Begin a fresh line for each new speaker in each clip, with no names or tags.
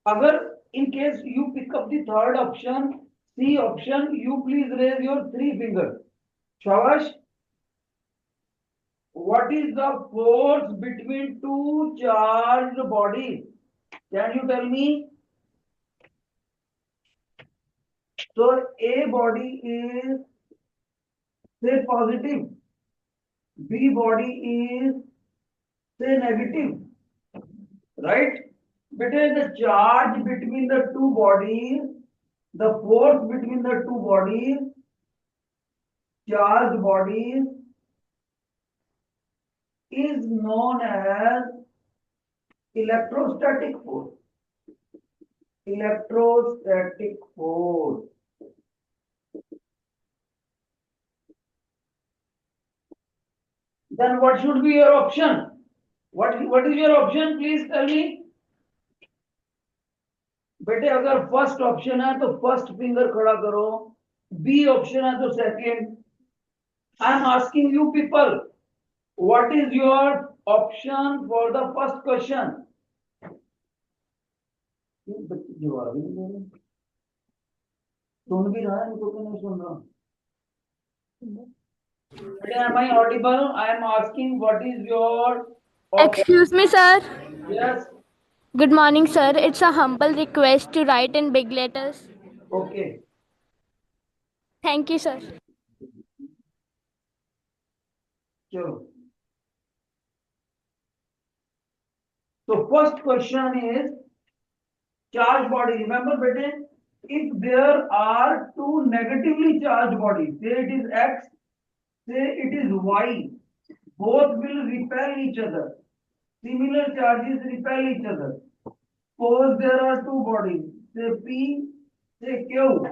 अगर in case you pick up the third option, C option, you please raise your three fingers. Shavash, what is the force between two charged bodies? Can you tell me? So A body is say positive, B body is say negative, right? Between the charge between the two bodies, the force between the two bodies, charged bodies, is known as electrostatic force. Electrostatic force. Then what should be your option? What is your option? Please tell me. बेटे अगर first option है तो first finger खड़ा करो, B option है तो second. I am asking you people, what is your option for the first question? जवाब ही नहीं दे रहे. सुन भी रहा है इनको तो नहीं सुन रहा. Am I audible? I am asking what is your option?
Excuse me, sir.
Yes.
Good morning, sir. It's a humble request to write in big letters.
Okay.
Thank you, sir.
Sure. So first question is charged body. Remember, bete, if there are two negatively charged bodies, say it is X, say it is Y, both will repel each other. Similar charges repel each other. Suppose there are two bodies, say P, say Q.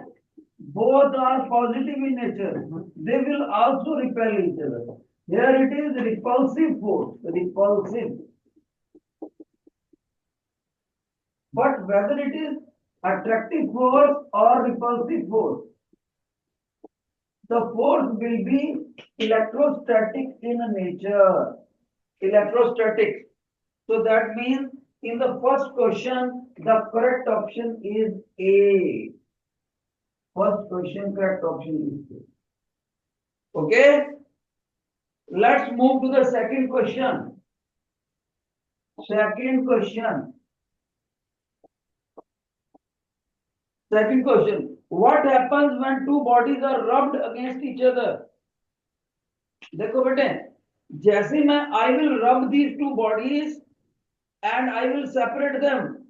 Both are positive in nature. They will also repel each other. Here it is repulsive force. Repulsive. But whether it is attractive force or repulsive force, the force will be electrostatic in nature. Electrostatic. So that means in the first question, the correct option is A. First question, correct option is A. Okay? Let's move to the second question. Second question. Second question. What happens when two bodies are rubbed against each other? देखो बेटे, जैसे मैं I will rub these two bodies and I will separate them.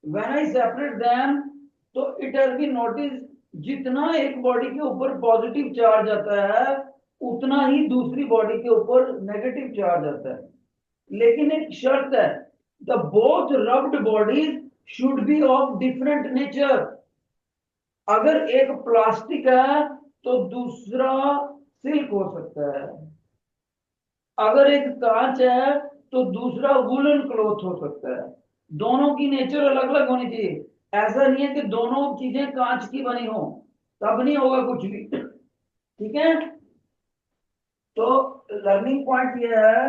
When I separate them, तो it has been noticed जितना एक body के ऊपर positive charge आता है उतना ही दूसरी बॉडी के ऊपर नेगेटिव चार्ज आता है. लेकिन एक शर्त है, the both rubbed bodies should be of different nature. अगर एक प्लास्टिक है तो दूसरा सिल्क हो सकता है. अगर एक कांच है तो दूसरा वुलन क्लॉथ हो सकता है. दोनों की नेचर अलग अलग होनी चाहिए. ऐसा नहीं है कि दोनों चीजें कांच की बनी हो, तब नहीं होगा कुछ भी. ठीक है? तो लर्निंग पॉइंट यह है,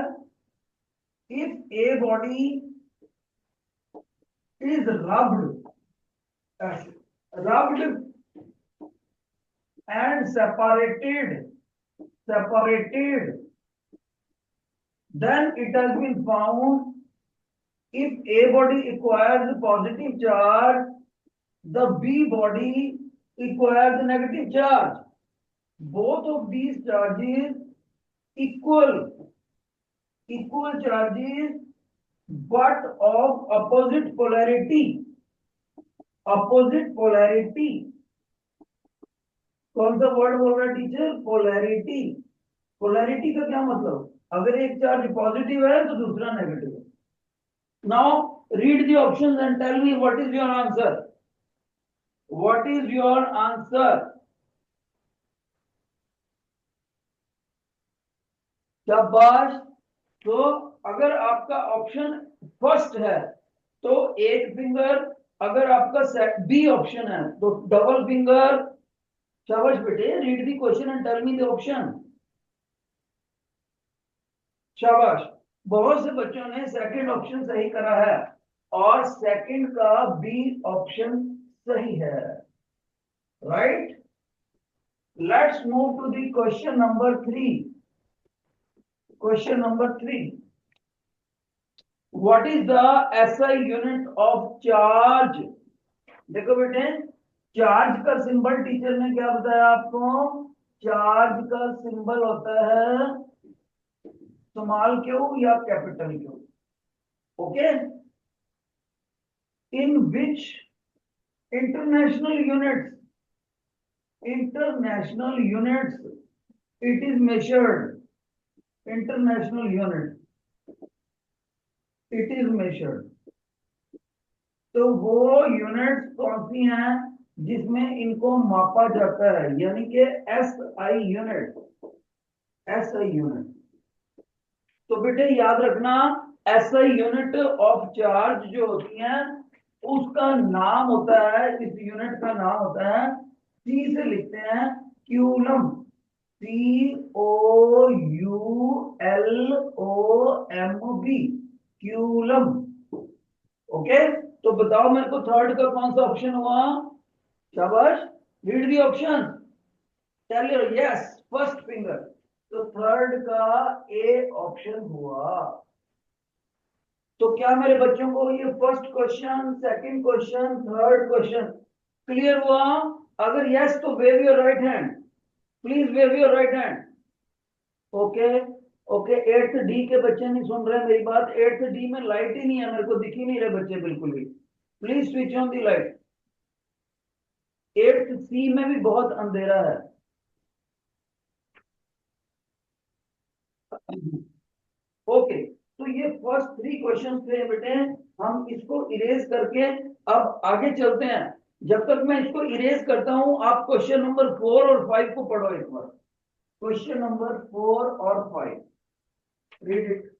if a body is rubbed and separated, then it has been found if A body acquires positive charge, the B body acquires negative charge. Both of these charges equal charges but of opposite polarity. Opposite polarity. कौन सा word बोल रहा है teacher? Polarity. Polarity का क्या मतलब? अगर एक चार्ज पॉजिटिव है तो दूसरा नेगेटिव है. Now read the options and tell me what is your answer. What is your answer? शाबाश. तो अगर आपका ऑप्शन फर्स्ट है तो एक फिंगर, अगर आपका बी ऑप्शन है तो डबल फिंगर. शाबाश बेटे, read the question and tell me the option. शाबाश. बहुत से बच्चों ने सेकंड ऑप्शन सही करा है. और सेकंड का बी ऑप्शन सही है, right. Let's move to the question number 3। Question number 3, what is the SI unit of charge? देखो बेटे, चार्ज का सिंबल टीचर ने क्या बताया आपको? चार्ज का सिंबल होता है स्मॉल क्यू या capital Q, okay. In which international units it is measured. International unit it is measured, तो वो यूनिट्स कौन सी हैं जिसमें इनको मापा जाता है, यानी कि S I unit. S I unit, तो बेटे याद रखना, S I unit of charge जो होती है उसका नाम होता है, इस यूनिट का नाम होता है, सी से लिखते हैं क्यूलम। COULOMB, coulomb, okay. तो बताओ मेरे को थर्ड का कौन सा ऑप्शन हुआ? शाबाश, read the option, tell your yes first finger. तो थर्ड का ए ऑप्शन हुआ। तो क्या मेरे बच्चों को ये first question, second question, third question clear हुआ? अगर यस तो wave your right hand, please wave your right hand. Okay okay, 8th D के बच्चे नहीं सुन रहे मेरी बात। 8th डी में लाइट ही नहीं है, मेरे को दिख ही नहीं रहे बच्चे बिल्कुल भी। Please switch on the light. 8th सी में भी बहुत अंधेरा है। ओके, तो ये फर्स्ट 3 क्वेश्चन थे बेटे, हम इसको इरेज करके अब आगे चलते हैं। जब तक मैं इसको इरेज करता हूं, आप क्वेश्चन नंबर 4 और 5 को पढ़ो एक बार। क्वेश्चन नंबर 4 और 5, रीड इट।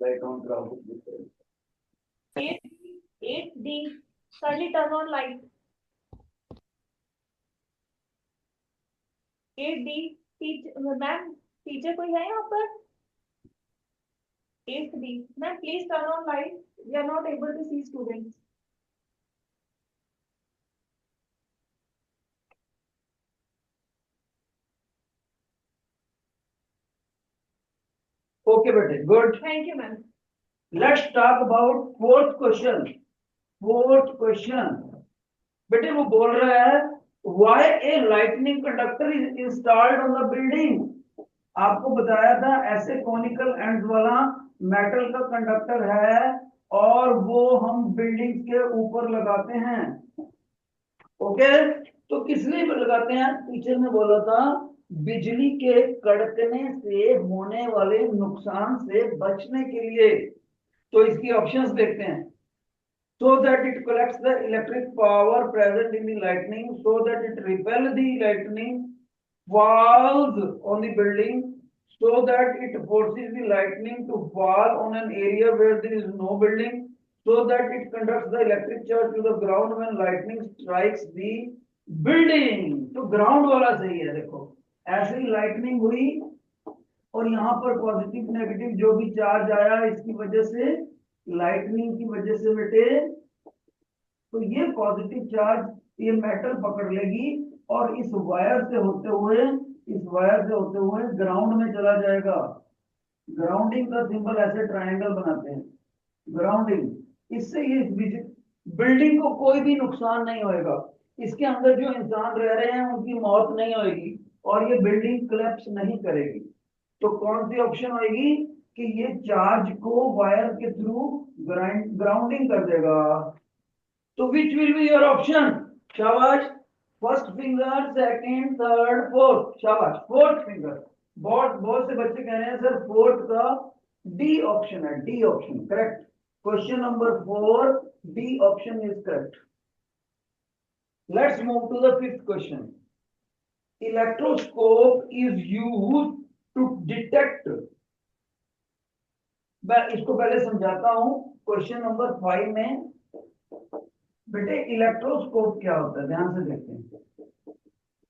लाइट ऑन कराओ।
8D, Sunny, turn on light. 8D, ma'am teacher कोई है यहाँ पर? 8D, ma'am please turn on light, we are not able to see students.
Okay बेटे, good.
Thank you ma'am.
Let's talk about fourth question. Fourth question बेटे वो बोल रहा है, why a lightning conductor is installed on the building. आपको बताया था ऐसे कॉनिकल एंड्स वाला मेटल का कंडक्टर है और वो हम बिल्डिंग के ऊपर लगाते हैं, ओके। तो किस लिए लगाते हैं? टीचर ने बोला था बिजली के कड़कने से होने वाले नुकसान से बचने के लिए। तो इसकी ऑप्शंस देखते हैं। So that it collects the electric power present in the lightning, so that it repel the lightning, falls on the building, so that it forces the lightning to fall on an area where there is no building, so that it conducts the electric charge to the ground when lightning strikes the building। तो ground वाला सही है। देखो ऐसे ही lightning हुई और यहाँ पर पॉजिटिव नेगेटिव जो भी चार्ज आया इसकी वजह से, लाइटनिंग की वजह से बेटे, तो ये पॉजिटिव चार्ज ये मेटल पकड़ लेगी और इस वायर से होते हुए ग्राउंड में चला जाएगा। ग्राउंडिंग का सिंबल ऐसे ट्रायंगल बनाते हैं, ग्राउंडिंग। इससे ये बिल्डिंग को कोई भी नुकसान नहीं होएगा, इसके अंदर जो इंसान रह रहे हैं उनकी मौत नहीं होगी और ये बिल्डिंग कोलैप्स नहीं करेगी। तो कौन सी ऑप्शन होगी कि ये चार्ज को वायर के थ्रू ग्राउंडिंग कर देगा। तो which will be your option? शाबाश, first finger, second, third, fourth. शाबाश, फोर्थ फिंगर। बहुत से बच्चे कह रहे हैं सर फोर्थ का डी ऑप्शन है, D option correct. Question number 4, D option is correct. Let's move to the fifth question. Electroscope is use to detect, मैं इसको पहले समझाता हूं। क्वेश्चन नंबर 5 में बेटे इलेक्ट्रोस्कोप क्या होता है, ध्यान से देखते हैं।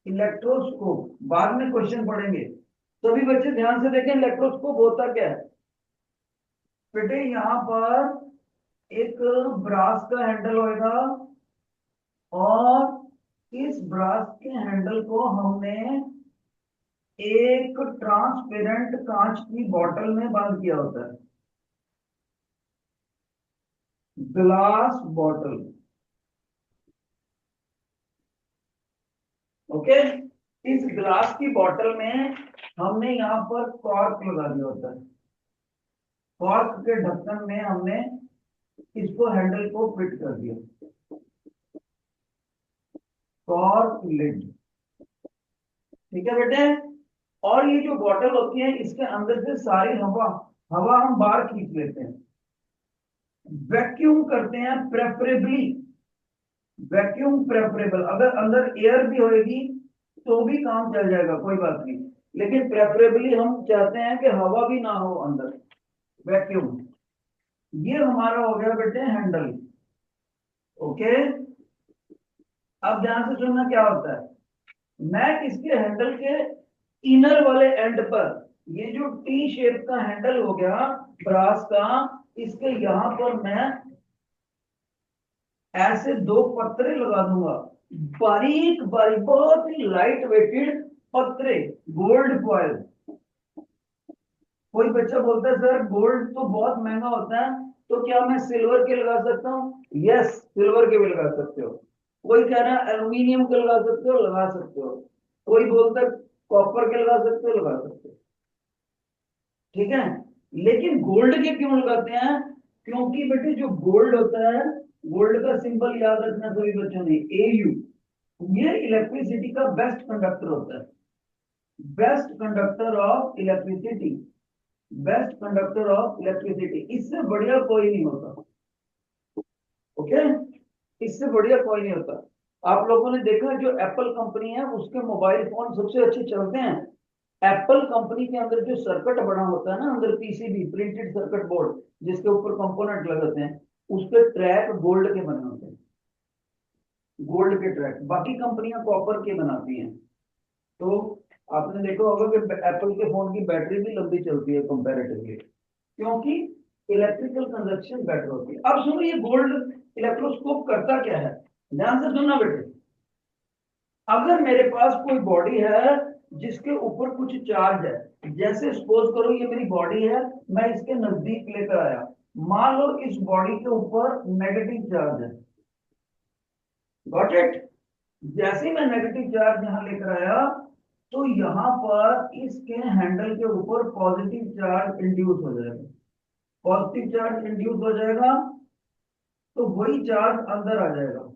इलेक्ट्रोस्कोप बाद में क्वेश्चन पढ़ेंगे, सभी बच्चे ध्यान से देखें। इलेक्ट्रोस्कोप होता क्या है बेटे, यहां पर एक ब्रास का हैंडल होगा और इस ब्रास के हैंडल को हमने एक ट्रांसपेरेंट कांच की बोतल में बंद किया होता है, ग्लास बॉटल। ओके, इस ग्लास की बोतल में हमने यहां पर कॉर्क लगा दिया होता है। कॉर्क के ढक्कन में हमने इसको हैंडल को फिट कर दिया, कॉर्क लिड। ठीक है बेटे, और ये जो बॉटल होती है इसके अंदर से सारी हवा हवा हम बाहर खींच लेते हैं, वैक्यूम करते हैं प्रेफरेबली। वैक्यूम प्रेफरेबल, अगर अंदर एयर भी होगी तो भी काम चल जाएगा, कोई बात नहीं, लेकिन प्रेफरेबली हम चाहते हैं कि हवा भी ना हो अंदर, वैक्यूम। ये हमारा हो गया बेटे हैंडल। ओके, अब ध्यान से सुनना क्या होता है। मैं इसके हैंडल के इनर वाले एंड पर, ये जो टी शेप का हैंडल हो गया ब्रास का, इसके यहां पर मैं ऐसे दो पत्रे लगा दूंगा, बारीक बारीक बहुत ही लाइट वेटेड पत्रे, गोल्ड फॉयल। कोई बच्चा बोलता है सर गोल्ड तो बहुत महंगा होता है, तो क्या मैं सिल्वर के लगा सकता हूँ? यस, सिल्वर के भी लगा सकते हो। कोई कह रहा है एल्यूमिनियम के लगा सकते हो, लगा सकते हो। कोई बोलता है कॉपर के लगा सकते हो, लगा सकते हो। ठीक है, लेकिन गोल्ड के क्यों लगाते हैं? क्योंकि बेटे जो गोल्ड होता है, गोल्ड का सिंबल याद रखना सभी बच्चों ने, AU। ये इलेक्ट्रिसिटी का बेस्ट कंडक्टर होता है, best conductor of electricity, best conductor of electricity. इससे बढ़िया कोई नहीं होता। ओके, इससे बढ़िया कोई नहीं होता। आप लोगों ने देखा जो एप्पल कंपनी है उसके मोबाइल फोन सबसे अच्छे चलते हैं। एप्पल कंपनी के अंदर जो सर्किट बना होता है ना, अंदर PCB, प्रिंटेड सर्किट बोर्ड, जिसके ऊपर कंपोनेंट लगाते हैं, उसके ट्रैक गोल्ड के बने होते हैं, गोल्ड के ट्रैक। बाकी कंपनियां कॉपर के बनाती हैं। तो आपने देखा होगा कि एप्पल के फोन की बैटरी भी लंबी चलती है कंपैरेटिवली, क्योंकि इलेक्ट्रिकल कंजप्शन बेटर होती है। अब सुनो, ये गोल्ड इलेक्ट्रोस्कोप करता क्या है, ध्यान से सुनना बेटे। अगर मेरे पास कोई बॉडी है जिसके ऊपर कुछ चार्ज है, जैसे सपोज करो ये मेरी बॉडी है, मैं इसके नजदीक लेकर आया, मान लो इस बॉडी के ऊपर नेगेटिव चार्ज है, गॉट इट। जैसे ही मैं नेगेटिव चार्ज यहां लेकर आया, तो यहां पर इसके हैंडल के ऊपर पॉजिटिव चार्ज इंड्यूस हो जाएगा, पॉजिटिव चार्ज इंड्यूस हो जाएगा, तो वही चार्ज अंदर आ जाएगा,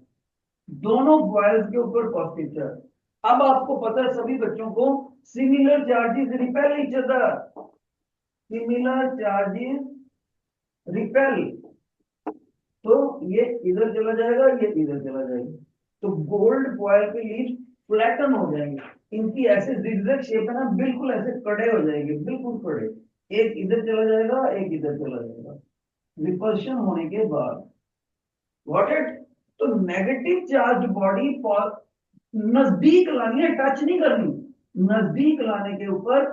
दोनों बॉयल्स के ऊपर पॉजिटिव चार्ज। अब आपको पता है सभी बच्चों को, similar charges repel each other, similar charges repel. तो ये इधर चला जाएगा, ये इधर चला जाएगा, तो गोल्ड फॉयल के लीव्स फ्लैटन हो जाएंगे, इनकी ऐसे जिगजैग शेप है ना, बिल्कुल ऐसे कड़े हो जाएंगे, बिल्कुल कड़े, एक इधर चला जाएगा, एक इधर चला जाएगा, रिपल्शन होने के बाद। व्हाट इट, तो नेगेटिव चार्ज बॉडी नजदीक लानी है, टच नहीं करनी, नजदीक लाने के ऊपर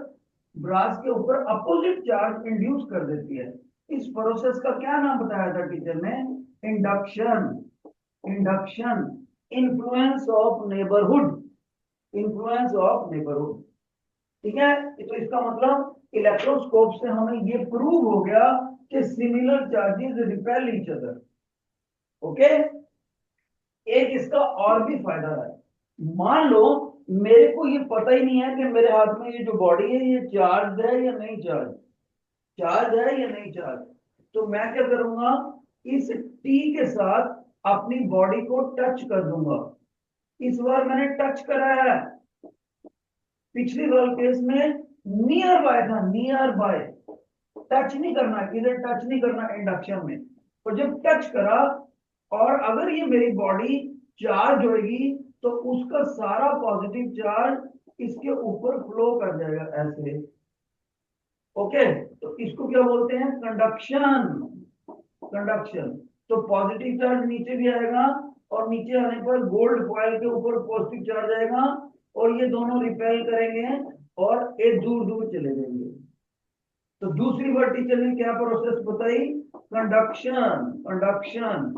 ब्रास के ऊपर अपोजिट चार्ज इंड्यूस कर देती है। इस प्रोसेस का क्या नाम बताया था टीचर ने? Induction. Induction, influence of neighbourhood, influence of neighbourhood. ठीक है, तो इसका मतलब इलेक्ट्रोस्कोप से हमें ये प्रूव हो गया कि similar charges repel each other. Okay, एक इसका और भी फायदा है। मान लो मेरे को ये पता ही नहीं है कि मेरे हाथ में ये जो बॉडी है ये चार्ज है या नहीं चार्ज, चार्ज है या नहीं चार्ज, तो मैं क्या करूंगा, इस टी के साथ अपनी बॉडी को टच कर दूंगा। इस बार मैंने टच करा है, पिछली वाले केस में नियर बाय था, नियर बाय, टच नहीं करना, इधर टच नहीं करना इंडक्शन में। और जब टच करा, और अगर ये मेरी बॉडी चार्ज होगी, तो उसका सारा पॉजिटिव चार्ज इसके ऊपर फ्लो कर जाएगा ऐसे। ओके, तो इसको क्या बोलते हैं? कंडक्शन। कंडक्शन। तो पॉजिटिव चार्ज नीचे भी आएगा और नीचे आने पर गोल्ड फॉइल के ऊपर पॉजिटिव चार्ज आएगा और ये दोनों रिपेल करेंगे और ये दूर दूर चले जाएंगे। तो दूसरी बार टीचर ने क्या प्रोसेस बताई? कंडक्शन। कंडक्शन,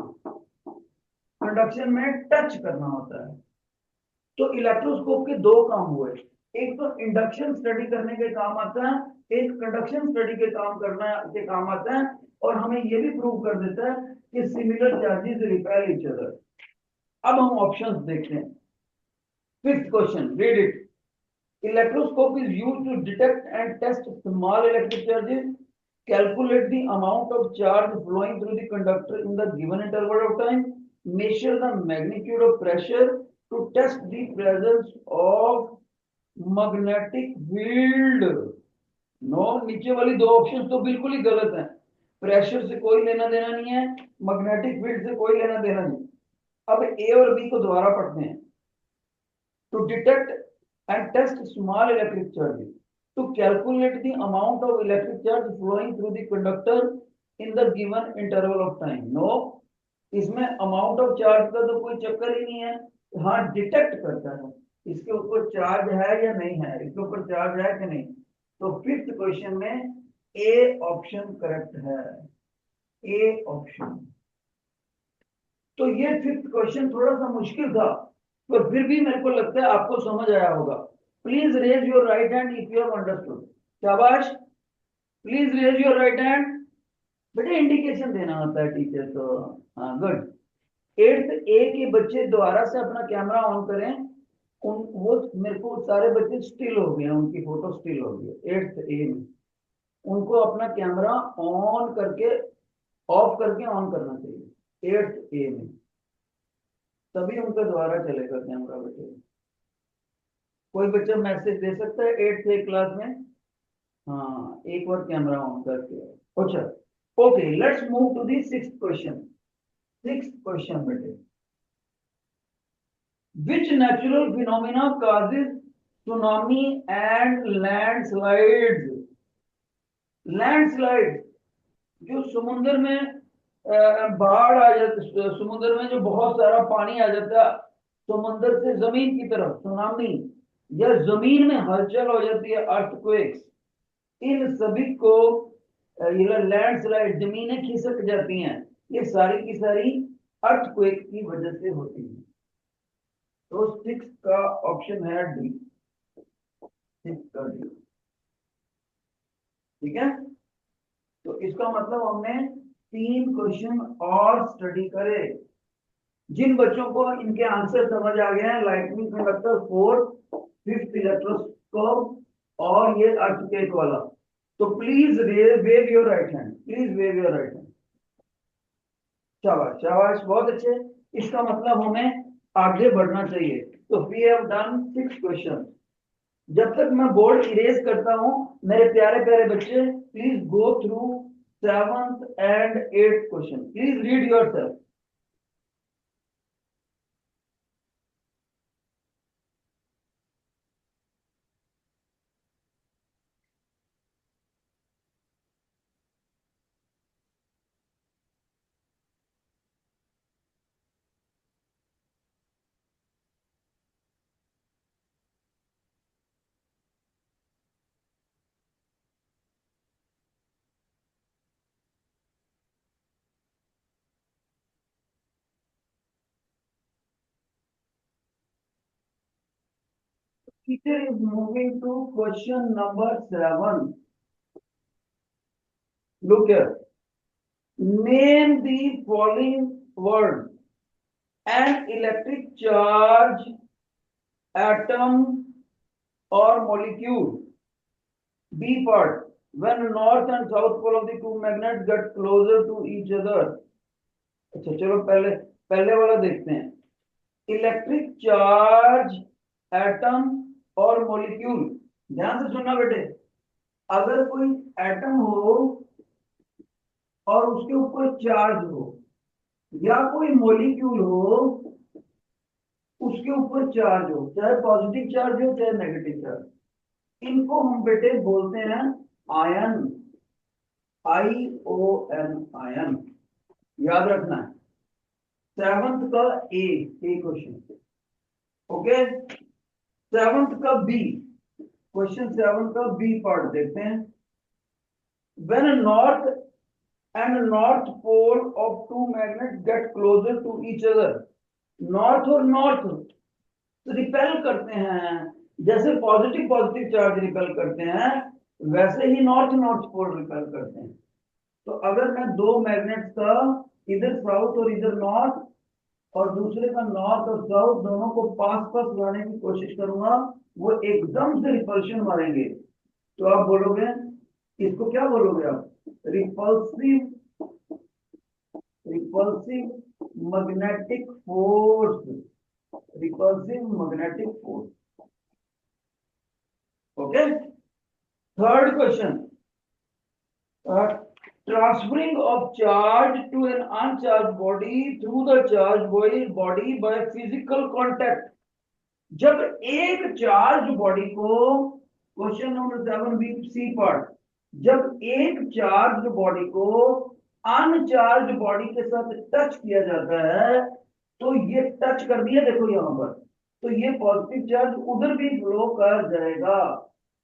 कंडक्शन में टच करना होता है। तो इलेक्ट्रोस्कोप के दो काम हुए, एक तो इंडक्शन स्टडी करने के काम आता है, एक कंडक्शन स्टडी के काम आता है, और हमें यह भी प्रूव कर देता है कि similar charges repel each other. अब हम ऑप्शंस देखते हैं। Fifth question, read it. Electroscope is used to detect and test small electric charges. Calculate the amount of charge flowing through the conductor in the given interval of time. Measure the magnitude of pressure to test the presence of magnetic field. No, नीचे वाली दो option तो बिल्कुल ही गलत है। Pressure से कोई लेना देना नहीं है, मैग्नेटिक फील्ड से कोई लेना देना नहीं। अब ए और बी को दोबारा पढ़ते हैं। To detect and test small electric charges, to calculate the amount of electric charge flowing through the conductor in the given interval of time. No, इसमें amount of charge का तो कोई चक्कर ही नहीं है। हाँ, डिटेक्ट करता है इसके ऊपर चार्ज है या नहीं है, इसके ऊपर चार्ज है कि नहीं। तो फिफ्थ क्वेश्चन में ए ऑप्शन करेक्ट है, ए ऑप्शन। तो ये फिफ्थ क्वेश्चन थोड़ा सा मुश्किल था, पर फिर भी मेरे को लगता है आपको समझ आया होगा। Please raise your right hand if you have understood. शाबाश, please raise your right hand. बेटे इंडिकेशन देना होता है टीचर को। हाँ, गुड। एट्थ ए के बच्चे दोबारा से अपना कैमरा ऑन करें। वो मेरे को सारे बच्चे स्टिल हो गए, उनकी फोटो स्टिल हो गई एट्थ ए में। उनको अपना कैमरा ऑन करके ऑफ करके ऑन करना चाहिए एट्थ ए में, तभी उनका दोबारा चलेगा कैमरा। बच्चे, कोई बच्चा मैसेज दे सकता है एट्थ ए क्लास में? हाँ, एक बार कैमरा ऑन करके। अच्छा, okay, let's move to the sixth question. Sixth question बेटे, which natural phenomena causes tsunami and landslides? Landslide, जो समुद्र में बाढ़ आ जाती, समुद्र में जो बहुत सारा पानी आ जाता है समुद्र से जमीन की तरफ, सुनामी, या जमीन में हलचल हो जाती है, अर्थक्वेक्स, इन सभी को ये लैंडस्लाइड, जमीनें खिसक जाती हैं, ये सारी की सारी अर्थक्वेक की वजह से होती है। तो सिक्स का ऑप्शन है डी, सिक्स का डी। ठीक है, तो इसका मतलब हमने 3 क्वेश्चन और स्टडी करे। जिन बच्चों को इनके आंसर समझ आ गए हैं, लाइटनिंग कंडक्टर 4, फिफ्थ इलेक्ट्रोस्कोप और ये अर्थक्वेक वाला, तो please wave your right hand, please wave your right hand. शाबाश शाबाश, बहुत अच्छे। इसका मतलब हमें आगे बढ़ना चाहिए। तो वी हैव डन 6 क्वेश्चन। जब तक मैं बोर्ड इरेज करता हूं, मेरे प्यारे प्यारे बच्चे, please go through 7th and 8th question, please read yourself. Teacher is moving to question number 7. Look here. Name the following word: an electric charge, atom or molecule. B part. When north and south pole of the two magnets get closer to each other. अच्छा, चलो पहले वाला देखते हैं। Electric charge, atom और molecule. ध्यान से सुनना बेटे, अगर कोई एटम हो और उसके ऊपर चार्ज हो, या कोई मॉलिक्यूल हो उसके ऊपर चार्ज हो, चाहे पॉजिटिव चार्ज हो चाहे नेगेटिव चार्ज, इनको हम बेटे बोलते हैं आयन, ION, आयन। याद रखना है। सेवंथ का ए क्वेश्चन, ओके। सेवंथ का बी क्वेश्चन, सेवन का बी पार्ट देखते हैं। When north and north pole of two magnets get closer to each other, north और नॉर्थ रिपेल करते हैं, जैसे पॉजिटिव पॉजिटिव चार्ज रिपेल करते हैं वैसे ही नॉर्थ नॉर्थ पोल रिपेल करते हैं। तो अगर मैं दो मैग्नेट्स का इधर साउथ और इधर नॉर्थ और दूसरे का नॉर्थ और साउथ दोनों को पास पास लाने की कोशिश करूंगा, वो एकदम से रिपल्शन मारेंगे। तो आप बोलोगे, इसको क्या बोलोगे आप? Repulsive, repulsive magnetic force, repulsive magnetic force. Okay. Third question, transferring of charge to an uncharged body through the charged body by physical contact। जब एक चार्ज बॉडी को, question number 7 B C part, जब एक charge body को uncharged body के साथ touch किया जाता है, तो ये टच कर दिया देखो यहां पर, तो ये पॉजिटिव चार्ज उधर भी फ्लो कर जाएगा,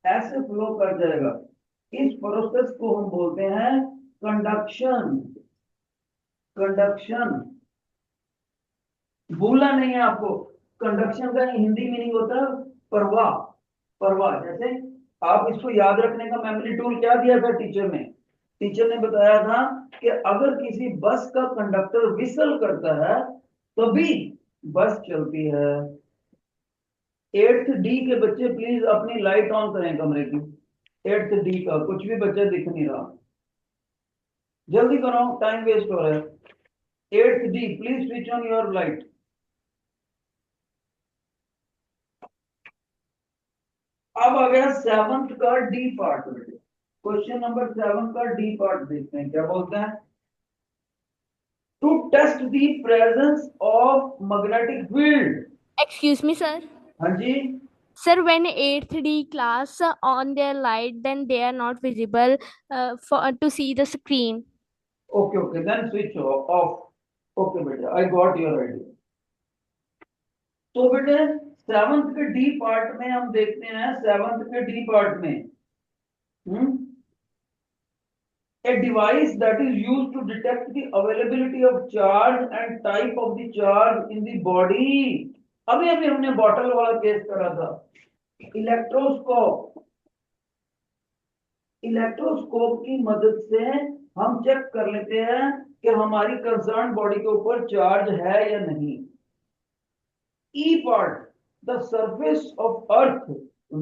ऐसे फ्लो कर जाएगा। इस प्रोसेस को हम बोलते हैं कंडक्शन। कंडक्शन भूलना नहीं है आपको, कंडक्शन का हिंदी मीनिंग होता है प्रवाह। प्रवाह, जैसे आप इसको याद रखने का मेमोरी टूल क्या दिया था टीचर ने? टीचर ने बताया था कि अगर किसी बस का कंडक्टर विसल करता है तभी बस चलती है। 8th डी के बच्चे प्लीज अपनी लाइट ऑन करें कमरे की। 8th डी का कुछ भी बच्चा दिख नहीं रहा, जल्दी करो, टाइम वेस्ट हो रहा है। 8th D please switch on your light. अब आ गया 7th का डी पार्ट। क्वेश्चन नंबर 7 का डी पार्ट देखते हैं क्या बोलते हैं। To test the presence of magnetic field.
Excuse me, sir.
हाँ जी,
Sir, when 8th D class on their light, then they are not visible for to see the screen.
Okay okay, then switch off. Okay बेटा, I got your idea. तो बेटे 7th के D part में हम देखते हैं, 7th के D part में a device that is used to detect the availability of charge and type of the charge in the body। अभी अभी हमने बॉटल वाला केस करा था। इलेक्ट्रोस्कोप, इलेक्ट्रोस्कोप की मदद से हम चेक कर लेते हैं कि हमारी कंसर्न बॉडी के ऊपर चार्ज है या नहीं। E part, the surface of earth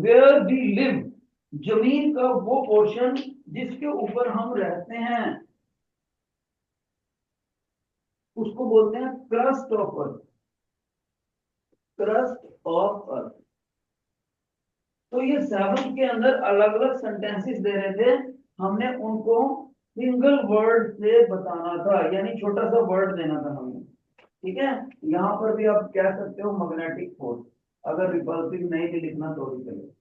where we live, जमीन का वो पोर्शन जिसके ऊपर हम रहते हैं उसको बोलते हैं crust of earth, crust of earth. तो ये 7th के अंदर अलग अलग सेंटेंसेस दे रहे थे, हमने उनको सिंगल वर्ड से बताना था, यानी छोटा सा वर्ड देना था हमें। ठीक है, यहां पर भी आप कह सकते हो मैग्नेटिक फोर्स, अगर रिपल्सिव नहीं भी लिखना तो भी चलेगा।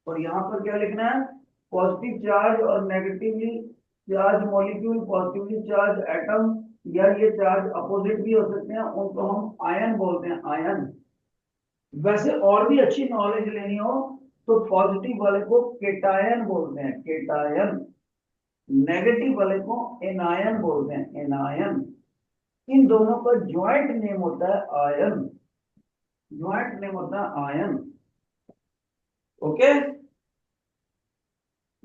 और यहाँ पर क्या लिखना है? पॉजिटिव चार्ज और negatively charge molecule, positively charge atom, या ये चार्ज अपोजिट भी हो सकते हैं, उनको हम आयन बोलते हैं, आयन। वैसे और भी अच्छी नॉलेज लेनी हो तो पॉजिटिव वाले को केटायन बोलते हैं, केटायन। नेगेटिव वाले को एनायन बोलते हैं, एनायन। इन दोनों का ज्वाइंट नेम होता है आयन, ज्वाइंट नेम होता है आयन। ओके,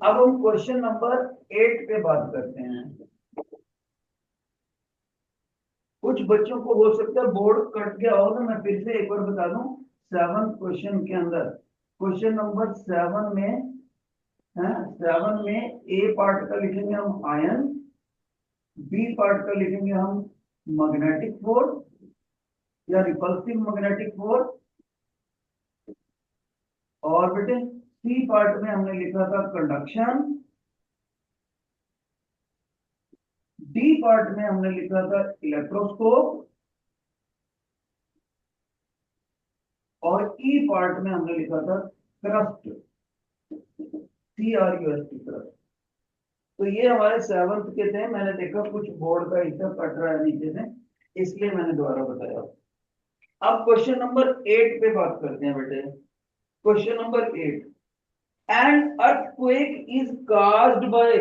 अब हम क्वेश्चन नंबर 8 पे बात करते हैं। कुछ बच्चों को हो सकता है बोर्ड कट गया हो, तो मैं फिर से एक बार बता दूं। 7th क्वेश्चन के अंदर, क्वेश्चन नंबर 7 में है, 7 में ए पार्ट का लिखेंगे हम आयन, बी पार्ट का लिखेंगे हम मैग्नेटिक फोर्स या रिपल्सिव मैग्नेटिक फोर्स, और बेटे सी पार्ट में हमने लिखा था कंडक्शन, डी पार्ट में हमने लिखा था इलेक्ट्रोस्कोप, और ई पार्ट में हमने लिखा था क्रस्ट, CRUST क्रस्ट। तो ये हमारे 7th के थे, मैंने देखा कुछ बोर्ड का हिस्सा कट रहा है नीचे से, इसलिए मैंने दोबारा बताया। अब क्वेश्चन नंबर 8 पे बात करते हैं बेटे। Question number 8, an earthquake is caused by,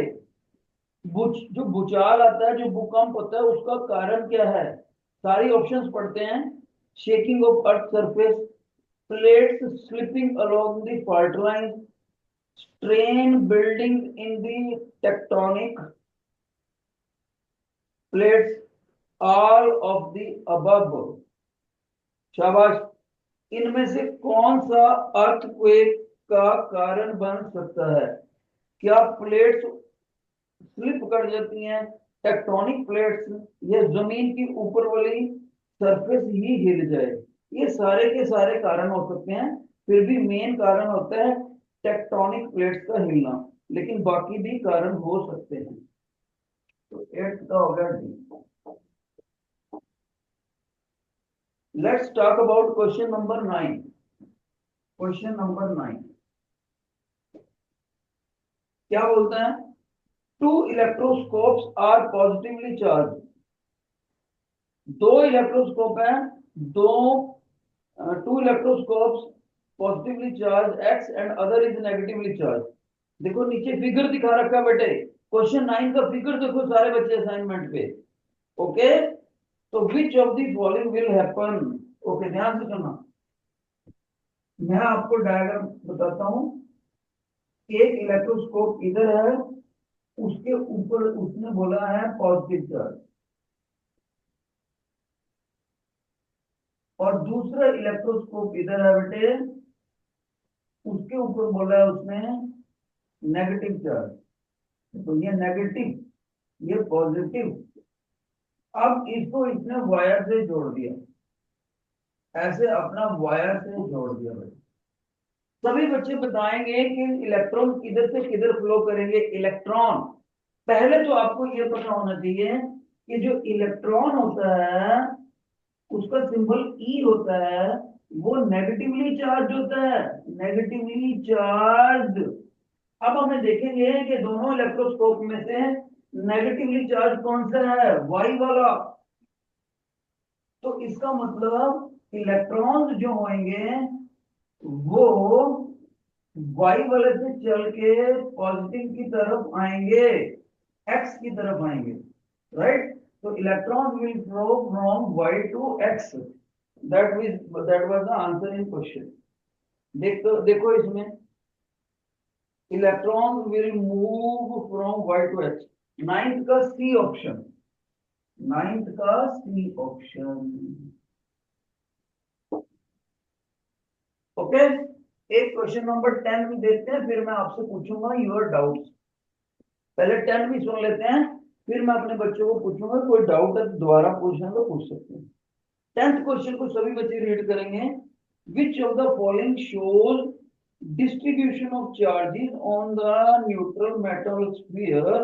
जो भूचाल आता है, जो भूकंप होता है, उसका कारण क्या है? सारी ऑप्शंस पढ़ते हैं। Shaking of earth surface, plates slipping along the fault line, strain building in the tectonic plates, all of the above. शाबाश। इनमें से कौन सा अर्थक्वेक का कारण बन सकता है? क्या प्लेट्स स्लिप कर जाती हैं, टेक्टोनिक प्लेट्स, या जमीन की ऊपर वाली सरफेस ही हिल जाए? ये सारे के सारे कारण हो सकते हैं, फिर भी मेन कारण होता है टेक्टोनिक प्लेट्स का हिलना, लेकिन बाकी भी कारण हो सकते हैं। तो 8 का हो गया D. Let's talk about question number 9। Question number 9 क्या बोलता है? Two electroscopes are positively charge. दो इलेक्ट्रोस्कोप है, दो two electroscopes positively charge X and other is negatively charge. देखो नीचे फिगर दिखा रखा है बेटे, क्वेश्चन 9 का फिगर देखो सारे बच्चे असाइनमेंट पे। ओके, तो which of the following will happen? Okay, ध्यान से सुनना, मैं आपको डायग्राम बताता हूं। एक इलेक्ट्रोस्कोप इधर है, उसके ऊपर उसने बोला है पॉजिटिव चार्ज, और दूसरा इलेक्ट्रोस्कोप इधर है बेटे, उसके ऊपर बोला है उसने नेगेटिव चार्ज। तो ये नेगेटिव, ये पॉजिटिव। अब इसको इसने वायर से जोड़ दिया, ऐसे अपना वायर से जोड़ दिया बेटे। सभी बच्चे बताएंगे कि इलेक्ट्रॉन किधर से किधर फ्लो करेंगे। इलेक्ट्रॉन, पहले तो आपको यह पता होना चाहिए कि जो इलेक्ट्रॉन होता है उसका सिंबल ई होता है, वो नेगेटिवली चार्ज होता है, नेगेटिवली चार्ज। अब हमें देखेंगे कि दोनों इलेक्ट्रोस्कोप में से नेगेटिवली चार्ज कौन सा है? वाई वाला। तो इसका मतलब इलेक्ट्रॉन्स जो होंगे वो वाई वाले से चल के पॉजिटिव की तरफ आएंगे, एक्स की तरफ आएंगे, राइट? तो electron will flow from Y to X. That was the answer in question. देखो इसमें electron will move from Y to X. Ninth का सी ऑप्शन, नाइन्थ का सी ऑप्शन। ओके, एक क्वेश्चन नंबर 10 भी देखते हैं, फिर मैं आपसे पूछूंगा योर डाउट्स। पहले 10 भी सुन लेते हैं, फिर मैं अपने बच्चों को पूछूंगा, कोई डाउट है दोबारा पूछना तो पूछ सकते हैं। 10th क्वेश्चन को सभी बच्चे रीड करेंगे। Which of the following shows distribution of charges on the neutral metal sphere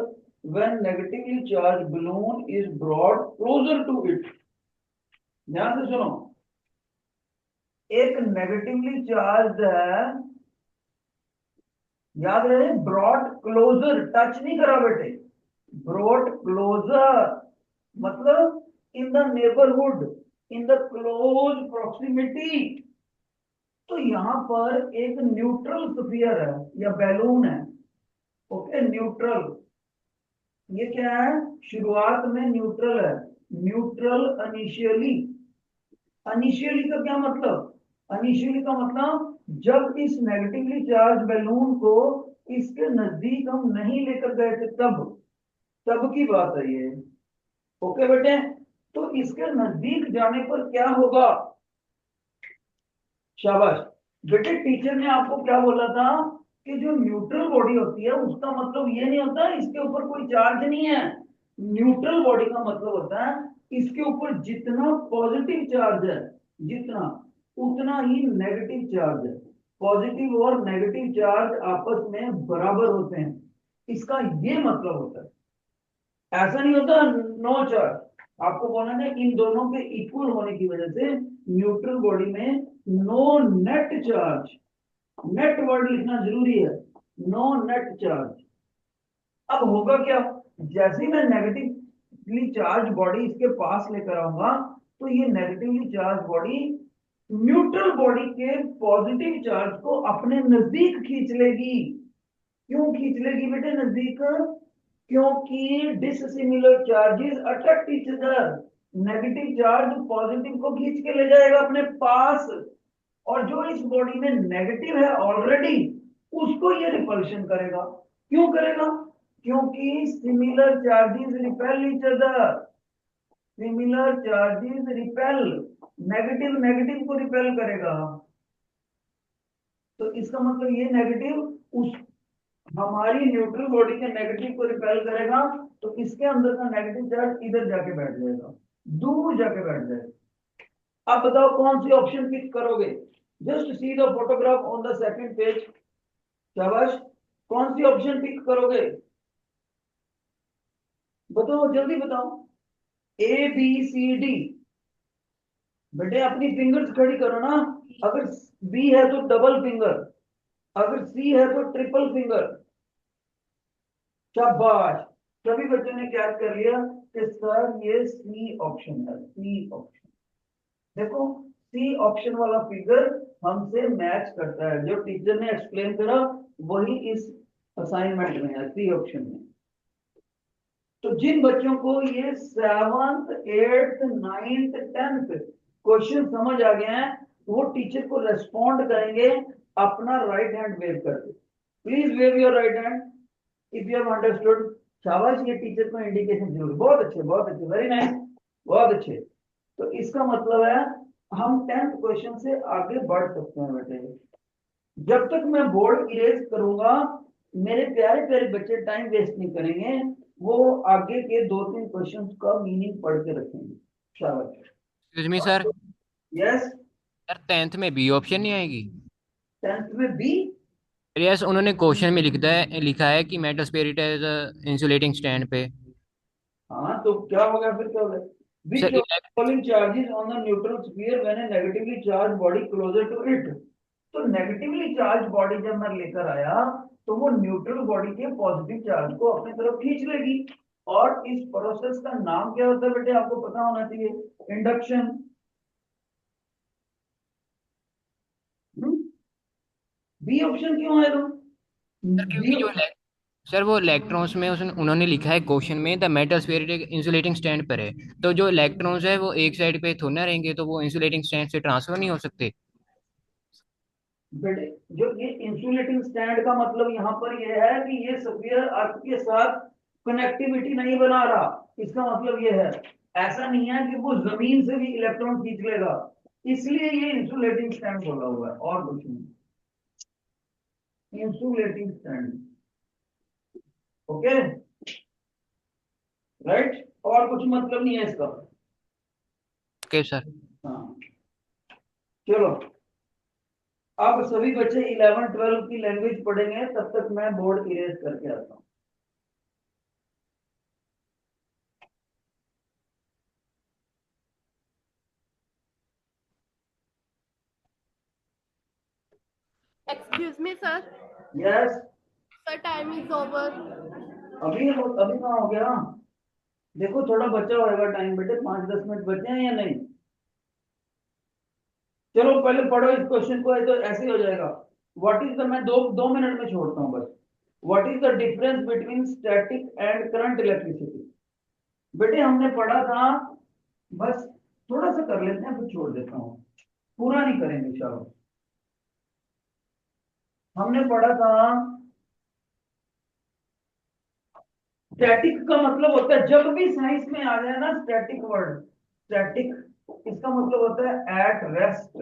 when negatively charged balloon is brought closer to it? ध्यान से सुनो, एक नेगेटिवली चार्ज है, याद रहे, ब्रॉड क्लोजर, टच नहीं करा बेटे, ब्रॉड क्लोजर मतलब in the neighbourhood, in the close proximity. तो यहां पर एक न्यूट्रल स्फीयर है या बैलून है। ओके, न्यूट्रल, ये क्या है? शुरुआत में न्यूट्रल है, न्यूट्रल इनिशियली। इनिशियली का क्या मतलब? इनिशियली का मतलब जब इस नेगेटिवली चार्ज बैलून को इसके नजदीक हम नहीं लेकर गए थे, तब की बात है ये। ओके बेटे, तो इसके नजदीक जाने पर क्या होगा? शाबाश बेटे, टीचर ने आपको क्या बोला था कि जो न्यूट्रल बॉडी होती है उसका मतलब ये नहीं होता इसके ऊपर कोई चार्ज नहीं है। न्यूट्रल बॉडी का मतलब होता है इसके ऊपर जितना पॉजिटिव चार्ज है, जितना, उतना ही नेगेटिव चार्ज है। पॉजिटिव और नेगेटिव चार्ज आपस में बराबर होते हैं, इसका ये मतलब होता है। ऐसा नहीं होता नो चार्ज। आपको बोलना है इन दोनों के इक्वल होने की वजह से न्यूट्रल बॉडी में no net charge, net word लिखना जरूरी है, नो नेट चार्ज। अब होगा क्या, जैसे ही मैं नेगेटिवली चार्ज बॉडी इसके पास लेकर आऊंगा तो ये negatively charge body neutral body के पॉजिटिव चार्ज को अपने नजदीक खींच लेगी। क्यों खींच लेगी बेटे नजदीक, क्योंकि dissimilar charges attract each other. Negative charge positive को खींच के ले जाएगा अपने पास, और जो इस बॉडी में नेगेटिव है ऑलरेडी उसको ये रिपल्शन करेगा। क्यों करेगा, क्योंकि similar charges repel each other, similar charges repel, negative negative को रिपेल करेगा। तो इसका मतलब ये नेगेटिव उस हमारी न्यूट्रल बॉडी के नेगेटिव को रिपेल करेगा, तो इसके अंदर का नेगेटिव चार्ज इधर जाके बैठ जाएगा, दूर जाके बैठ जाएगा। अब बताओ कौन सी ऑप्शन पिक करोगे, just see the photograph on the second page. शाबाश, कौन सी ऑप्शन पिक करोगे, बताओ जल्दी बताओ। ए बी सी डी, बेटे अपनी फिंगर्स खड़ी करो ना। अगर बी है तो डबल फिंगर, अगर सी है तो ट्रिपल फिंगर। शाबाश, सभी बच्चों ने क्या कर लिया कि सर ये सी ऑप्शन है, सी ऑप्शन। देखो सी ऑप्शन वाला फिगर हमसे मैच करता है, जो टीचर ने एक्सप्लेन करा वही इस असाइनमेंट में है, सी ऑप्शन में। तो जिन बच्चों को ये 7th 8th 9th 10th question समझ आ गए हैं वो टीचर को रेस्पॉन्ड करेंगे अपना राइट हैंड वेव करके। Please wave your right hand if you have understood. शाबाश, ये टीचर को इंडिकेशन जरूर, बहुत अच्छे, वेरी नाइस, बहुत अच्छे। तो इसका मतलब है हम 10th क्वेश्चन से आगे बढ़ सकते हैं बेटे। जब तक मैं बोर्ड इरेज करूंगा मेरे प्यारे प्यारे बच्चे टाइम वेस्ट नहीं करेंगे, वो आगे के 2-3 क्वेश्चंस का मीनिंग पढ़ के रखेंगे। शाबाश।
Excuse me sir,
yes,
sir 10th में बी ऑप्शन नहीं आएगी?
10th में बी।
यस, उन्होंने क्वेश्चन में लिखा है कि metal spirit as insulating stand पे।
हाँ तो क्या हो गया, फिर क्या हो गया, which
sir
of following charges on the neutral sphere when a negatively charge body closer to it. तो नेगेटिवली चार्ज बॉडी जब मैं लेकर आया तो वो न्यूट्रल बॉडी के पॉजिटिव चार्ज को अपनी तरफ खींच लेगी, और इस प्रोसेस का नाम क्या होता है बेटे, आपको पता होना चाहिए, इंडक्शन। बी ऑप्शन क्यों है तुम,
सर क्योंकि सर वो इलेक्ट्रॉन्स में उन्होंने लिखा है क्वेश्चन में द मेटल स्पिरिट एक इंसुलेटिंग स्टैंड पर है, तो जो इलेक्ट्रॉन्स है वो एक साइड पे थोड़ा ना रहेंगे, तो वो इंसुलेटिंग स्टैंड से ट्रांसफर नहीं हो सकते।
बेटे जो ये इंसुलेटिंग स्टैंड का मतलब यहाँ पर ये है कि ये स्फीयर अर्थ के साथ कनेक्टिविटी नहीं बना रहा, इसका मतलब ये है। ऐसा नहीं है कि वो जमीन से भी इलेक्ट्रॉन खींच लेगा, इसलिए ये इंसुलेटिंग स्टैंड बोला हुआ है, और कुछ नहीं। इंसुलेटिंग स्टैंड, ओके, राइट, और कुछ मतलब नहीं है इसका।
Okay sir.
हाँ, चलो अब सभी बच्चे 11-12 की लैंग्वेज पढ़ेंगे, तब तक मैं बोर्ड इरेज करके आता हूँ।
Excuse me, sir.
Yes,
Sir, time is over.
अभी अभी कहाँ हो गया, देखो थोड़ा बचा होगा टाइम बेटे, 5-10 मिनट बचे हैं या नहीं। चलो पहले पढ़ो इस क्वेश्चन को, तो ऐसे हो जाएगा। व्हाट इज द, मैं 2 मिनट में छोड़ता हूँ बस। What is the difference between static and current electricity. बेटे हमने पढ़ा था, बस थोड़ा सा कर लेते हैं फिर छोड़ देता हूँ, पूरा नहीं करेंगे। चलो हमने पढ़ा था स्टैटिक का मतलब होता है, जब भी साइंस में आ जाए ना स्टैटिक वर्ड, स्टैटिक इसका मतलब होता है एट रेस्ट,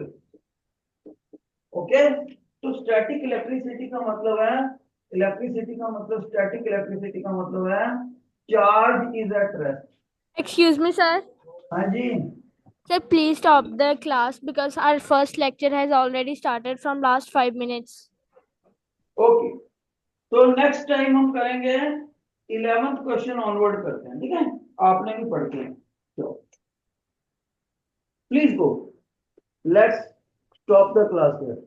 ओके। तो स्टैटिक इलेक्ट्रिसिटी का मतलब है, इलेक्ट्रिसिटी का मतलब, स्टैटिक इलेक्ट्रिसिटी का मतलब है charge is at rest.
Excuse me, sir.
हाँ जी,
Sir, please stop the class because our first lecture has already started from last 5 minutes.
Okay, तो नेक्स्ट टाइम हम करेंगे 11th क्वेश्चन ऑनवर्ड करते हैं, ठीक है, आपने भी पढ़ते हैं। तो please go, let's stop the class here.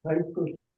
Right question.